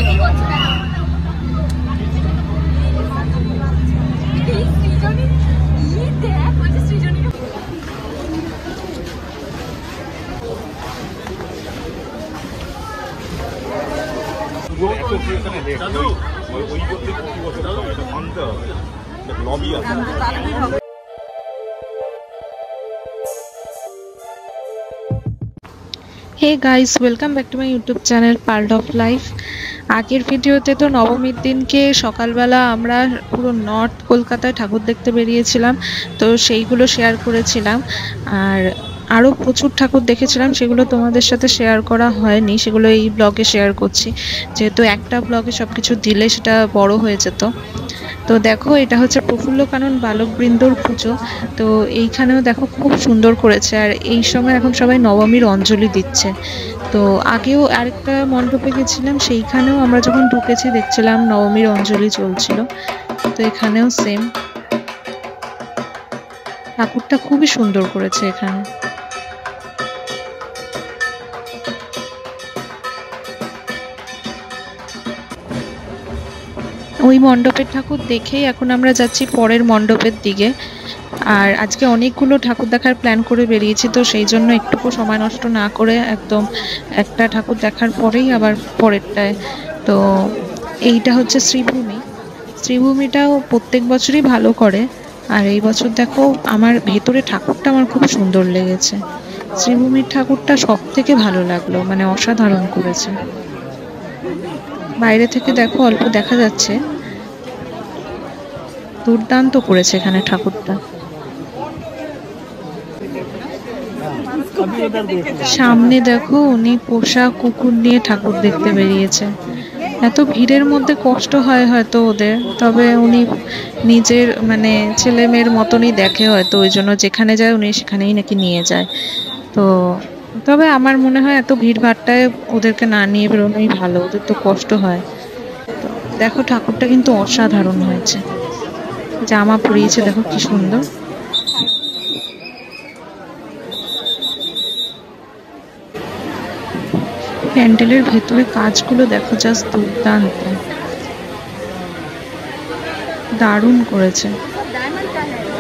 Hey guys, welcome back to my YouTube channel Part of Life. আগের ভিডিওতে তো নবমীর দিনকে সকালবেলা আমরা পুরো নর্থ কলকাতায় ঠাকুর দেখতে বেরিয়েছিলাম, তো সেইগুলো শেয়ার করেছিলাম। আর আরও প্রচুর ঠাকুর দেখেছিলাম, সেগুলো তোমাদের সাথে শেয়ার করা হয়নি, সেগুলো এই ব্লগে শেয়ার করছি, যেহেতু একটা ব্লগে সব কিছু দিলে সেটা বড় হয়ে যেত। তো দেখো, এটা হচ্ছে প্রফুল্লকানন বালকবৃন্দর পুজো। তো এইখানেও দেখো খুব সুন্দর করেছে, আর এই সময় এখন সবাই নবমীর অঞ্জলি দিচ্ছে। তো আগেও আরেকটা মণ্ডপে গেছিলাম, সেইখানেও আমরা যখন ঢুকেছি দেখছিলাম নবমীর অঞ্জলি চলছিল। তো এখানেও সেম, ঠাকুরটা খুবই সুন্দর করেছে এখানে। ওই মণ্ডপের ঠাকুর দেখেই এখন আমরা যাচ্ছি পরের মণ্ডপের দিকে। আর আজকে অনেকগুলো ঠাকুর দেখার প্ল্যান করে বেরিয়েছি, তো সেই জন্য একটুকু সময় নষ্ট না করে একদম একটা ঠাকুর দেখার পরেই আবার পরেরটায়। তো এইটা হচ্ছে শ্রীভূমি। শ্রীভূমিটাও প্রত্যেক বছরই ভালো করে, আর এই বছর দেখো আমার ভেতরে ঠাকুরটা আমার খুব সুন্দর লেগেছে। শ্রীভূমির ঠাকুরটা সব থেকে ভালো লাগলো, মানে অসাধারণ করেছে। বাইরে থেকে দেখো অল্প দেখা যাচ্ছে, দুর্দান্ত করেছে এখানে ঠাকুরটা। সামনে দেখো উনি পোষা কুকুর নিয়ে ঠাকুর দেখতে বেরিয়েছে। এত ভিড়ের মধ্যে কষ্ট হয় হয়তো ওদের, তবে উনি নিজের মানে ছেলে মেয়ের মতনই দেখে হয়তো, ওই জন্য যেখানে যায় উনি সেখানেই নাকি নিয়ে যায়। তো তবে আমার মনে হয় এত ভিড় ভাড়টায় ওদেরকে না নিয়ে বেরোনোই ভালো, ওদের তো কষ্ট হয়। তো দেখো ঠাকুরটা কিন্তু অসাধারণ হয়েছে, জামা পরিয়েছে দেখো কি সুন্দর। প্যান্ডেলের ভেতরে কাজগুলো দেখো জাস্ট দুর্দান্ত, দারুণ করেছে।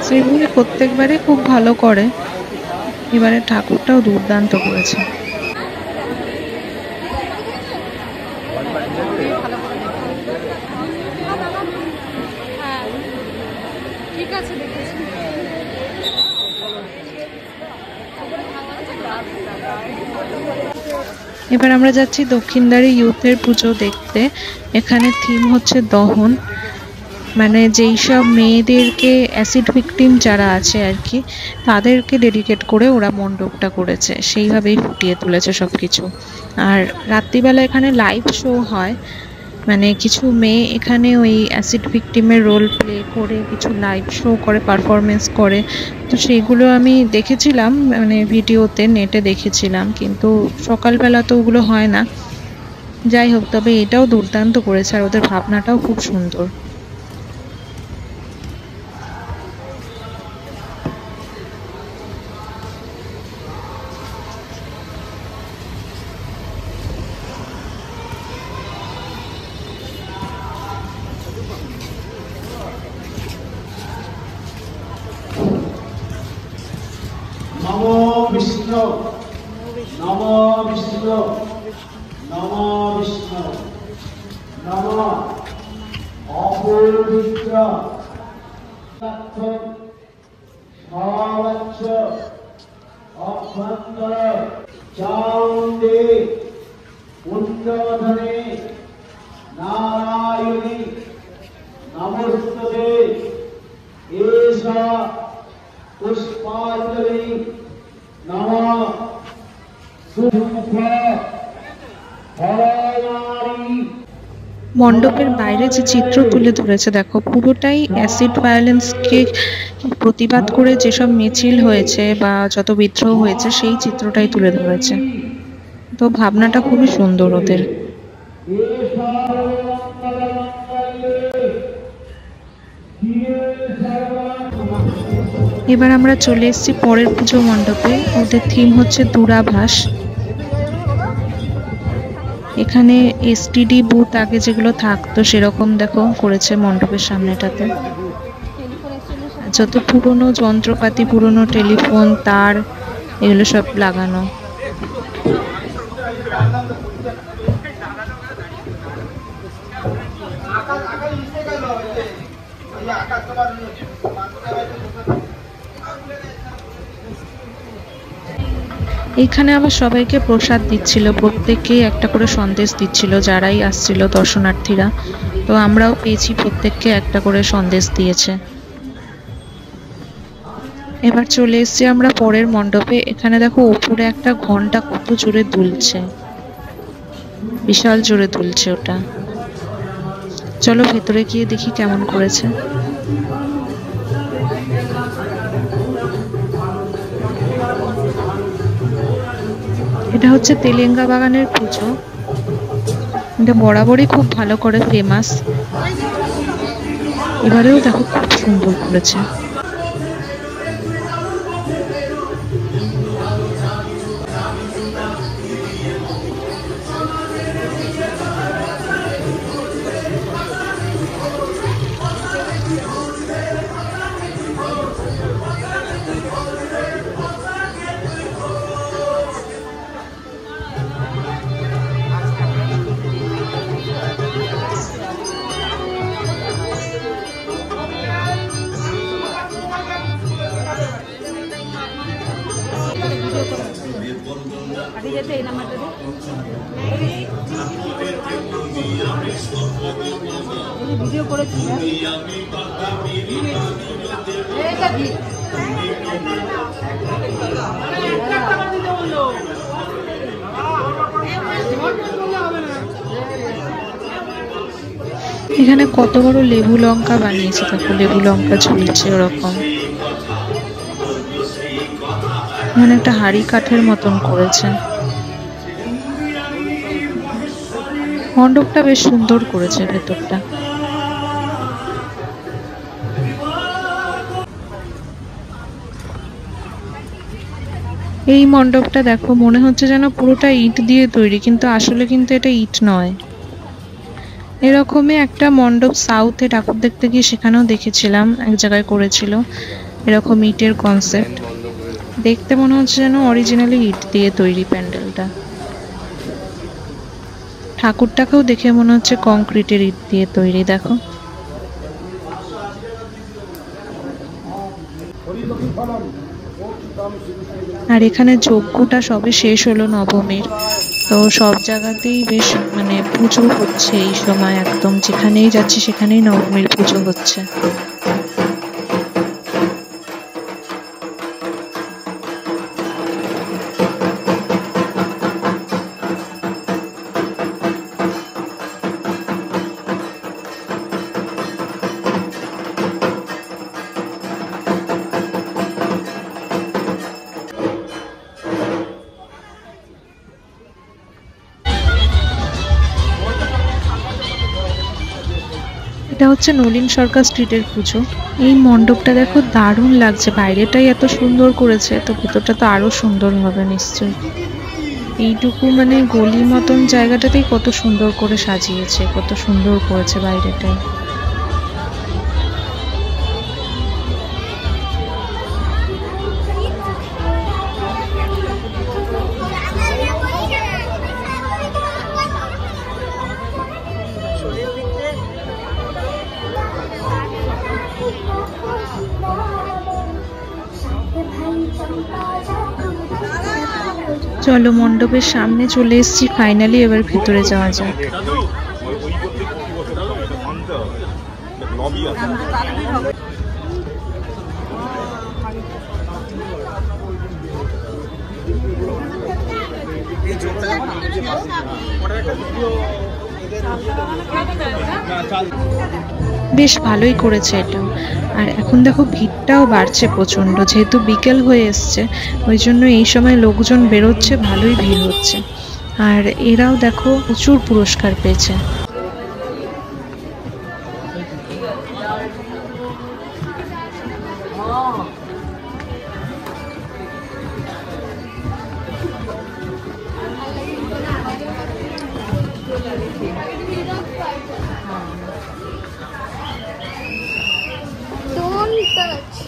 শ্রীভূমি প্রত্যেকবারে খুব ভালো করে, এবারে ঠাকুরটাও দুর্দান্ত করেছে। এবার আমরা যাচ্ছি দক্ষিণদ্বারে ইউথের পুজো দেখতে। এখানে থিম হচ্ছে দহন, মানে যেই সব মেয়েদেরকে অ্যাসিড ভিকটিম যারা আছে আর কি, তাদেরকে ডেডিকেট করে ওরা মণ্ডপটা করেছে, সেইভাবেই ফুটিয়ে তুলেছে সব কিছু। আর রাত্রিবেলা এখানে লাইভ শো হয়, মানে কিছু মেয়ে এখানে ওই অ্যাসিড ভিকটিমের রোল প্লে করে কিছু লাইভ শো করে, পারফরমেন্স করে। তো সেইগুলো আমি দেখেছিলাম, মানে ভিডিওতে নেটে দেখেছিলাম, কিন্তু সকালবেলা তো ওগুলো হয় না। যাই হোক, তবে এটাও দুর্দান্ত করেছে, আর ওদের ভাবনাটাও খুব সুন্দর। নমো বিষ্ণু, নমো বিষ্ণু, নমো বিষ্ণু, নমো অপূর্বিত্র সবচ্ছ অভ্যন্তর চাউন্ডে পুণ্যধনে নারায়ণী নমস্তুতে এষা পুষ্পাঞ্জলি নমঃ সুখে হরনারী। মণ্ডপের বাইরে যে চিত্র তুলে ধরেছে দেখো, পুরোটাই অ্যাসিড ভায়োলেন্সকে প্রতিবাদ করে যেসব মিছিল হয়েছে বা যত বিদ্রোহ হয়েছে সেই চিত্রটাই তুলে ধরেছে। তো ভাবনাটা খুবই সুন্দর ওদের। এবার আমরা চলে এসেছি পরের পুজো মণ্ডপে। ওদের থিম হচ্ছে দূরাভাস। এখানে এসটিডি বুথ আগে যেগুলো থাকতো সেরকম দেখো করেছে মণ্ডপের সামনেটাতে। যত পুরনো যন্ত্রপাতি, পুরনো টেলিফোন, তার, এগুলো সব লাগানো। এখানে আবার সবাইকে প্রসাদ দিচ্ছিল, প্রত্যেককেই একটা করে সন্দেশ দিচ্ছিল যারাই আসছিল দর্শনার্থীরা। তো আমরাও পেয়েছি, প্রত্যেককে একটা করে সন্দেশ দিয়েছে। এবার চলে এসেছি আমরা পরের মণ্ডপে। এখানে দেখো উপরে একটা ঘন্টা কত জোরে দুলছে, বিশাল জোরে দুলছে ওটা। চলো ভেতরে গিয়ে দেখি কেমন করেছে। এটা হচ্ছে তেলেঙ্গা বাগানের পুজো। এটা বরাবরই খুব ভালো করে ফেমাস, এবারেও দেখো খুব সুন্দর করেছে। এখানে কত বড় লেবু লঙ্কা বানিয়েছে, দেখো লেবু লঙ্কা ঝুলছে ওরকম। এখানে একটা হাড়ি কাঠের মতন করেছে। মণ্ডপটা বেশ সুন্দর করেছে ভেতরটা। এই মণ্ডপটা দেখো, মনে হচ্ছে যেন পুরোটা ইট দিয়ে তৈরি, কিন্তু আসলে কিন্তু এটা ইট নয়। এরকমই একটা মণ্ডপ সাউথে ঠাকুর দেখতে গিয়ে সেখানেও দেখেছিলাম, এক জায়গায় করেছিল এরকম ইটের কনসেপ্ট। দেখতে মনে হচ্ছে যেন অরিজিনালি ইট দিয়ে তৈরি প্যান্ডেলটা। ঠাকুরটাকেও দেখে মনে হচ্ছে কংক্রিটের ইট দিয়ে তৈরি। দেখো আর এখানে যজ্ঞটা সবে শেষ হলো নবমীর। তো সব জায়গাতেই বেশ মানে পুজো হচ্ছে এই সময়, একদম যেখানেই যাচ্ছি সেখানেই নবমীর পুজো হচ্ছে। এটা হচ্ছে নলিন সরকার স্ট্রিটের পুজো। এই মণ্ডপটা দেখো দারুণ লাগছে, বাইরেটাই এত সুন্দর করেছে, তো ভেতরটা তো আরো সুন্দর হবে নিশ্চয়ই। এইটুকু মানে গলি মতন জায়গাটাতেই কত সুন্দর করে সাজিয়েছে, কত সুন্দর করেছে বাইরেটাই। চলো মণ্ডপের সামনে চলে এসেছি ফাইনালি, এবার ভিতরে যাওয়া যাক। বেশ ভালোই করেছে এটা। আর এখন দেখো ভিড়টাও বাড়ছে প্রচন্ড, যেহেতু বিকেল হয়ে এসছে ওই জন্য এই সময় লোকজন বেরোচ্ছে, ভালোই ভিড় হচ্ছে। আর এরাও দেখো প্রচুর পুরস্কার পেয়েছে। Don't touch.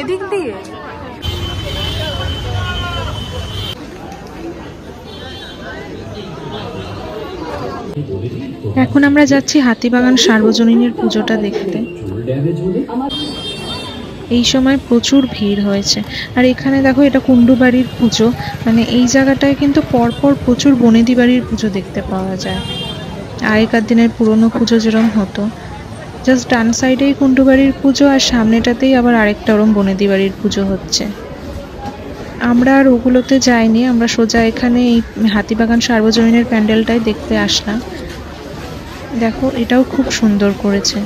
এদিক দিয়ে এখন আমরা যাচ্ছি হাতিবাগান সার্বজনীনের পুজোটা দেখতে। এই সময় প্রচুর ভিড় হয়েছে। আর এখানে দেখো, এটা কুণ্ডু বাড়ির পুজো, মানে এই জায়গাটায় কিন্তু পরপর প্রচুর বনেদি বাড়ির পুজো দেখতে পাওয়া যায়। আগেকার দিনের পুরনো পুজো যেরকম হতো, জাস্ট ডান সাইডেই কুণ্ডু বাড়ির পুজো আর সামনেটাতেই আবার আরেকটা ওরম বনেদি বাড়ির পুজো হচ্ছে। আমরা আর ওগুলোতে যাইনি, আমরা সোজা এখানে এই হাতিবাগান সার্বজনীনের প্যান্ডেলটাই দেখতে আসলাম। দেখো, এটাও খুব সুন্দর করেছে।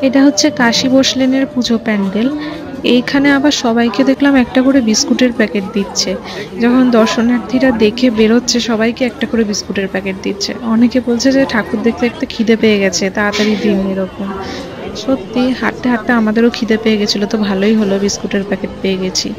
এটা হচ্ছে কাশী বসলেনের পুজো প্যান্ডেল। এইখানে আবার সবাইকে দেখলাম একটা করে বিস্কুটের প্যাকেট দিচ্ছে। যখন দর্শনার্থীরা দেখে বেরোচ্ছে, সবাইকে একটা করে বিস্কুটের প্যাকেট দিচ্ছে। অনেকে বলছে যে ঠাকুর দেখতে দেখতে খিদে পেয়ে গেছে, তাড়াতাড়ি দিন। এরকম সত্যি হাঁটতে হাঁটতে আমাদেরও খিদে পেয়ে গেছিল, তো ভালোই হলো, বিস্কুটের প্যাকেট পেয়ে গেছি।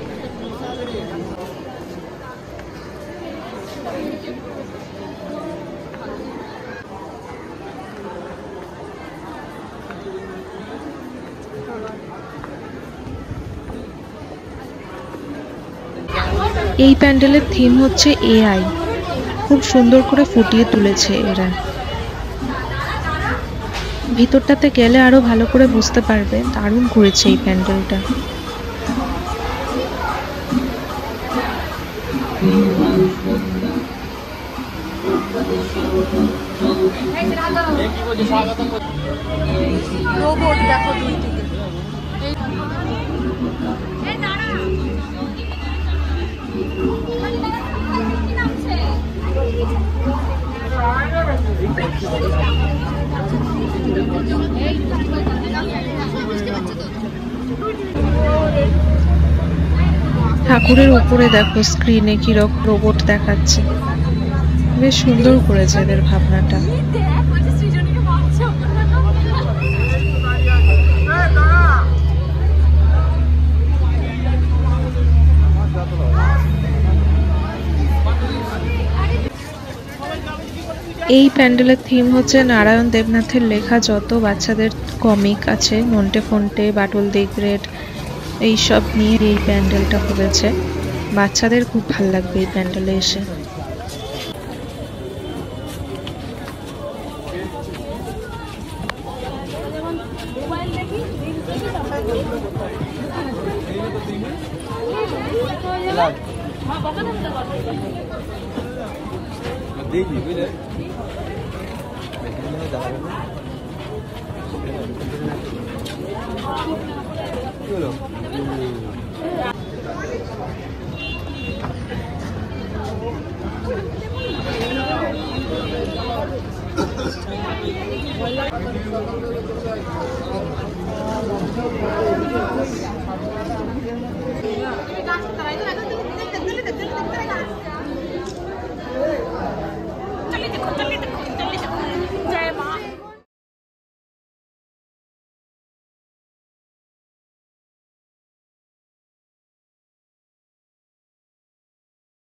এই প্যান্ডেলের থিম হচ্ছে এআই। খুব সুন্দর করে ফুটিয়ে তুলেছে এরা। ভিতরটাতে গেলে আরো ভালো করে বুঝতে পারবে, দারুণ করেছে এই প্যান্ডেলটা। রোবট দেখো দুই দিকে। ঠাকুরের উপরে দেখো স্ক্রিনে কিরকম রোবট দেখাচ্ছে। বেশ সুন্দর করেছে এদের ভাবনাটা। এই প্যান্ডেলের থিম হচ্ছে নারায়ণ দেবনাথের লেখা যত বাচ্চাদের কমিক আছে, নন্টে ফন্টে, বাটুল দি গ্রেট, এইসব নিয়ে এই প্যান্ডেলটা করেছে। বাচ্চাদের খুব ভালো লাগবে এই প্যান্ডেলে এসে। দেখি বুঝলে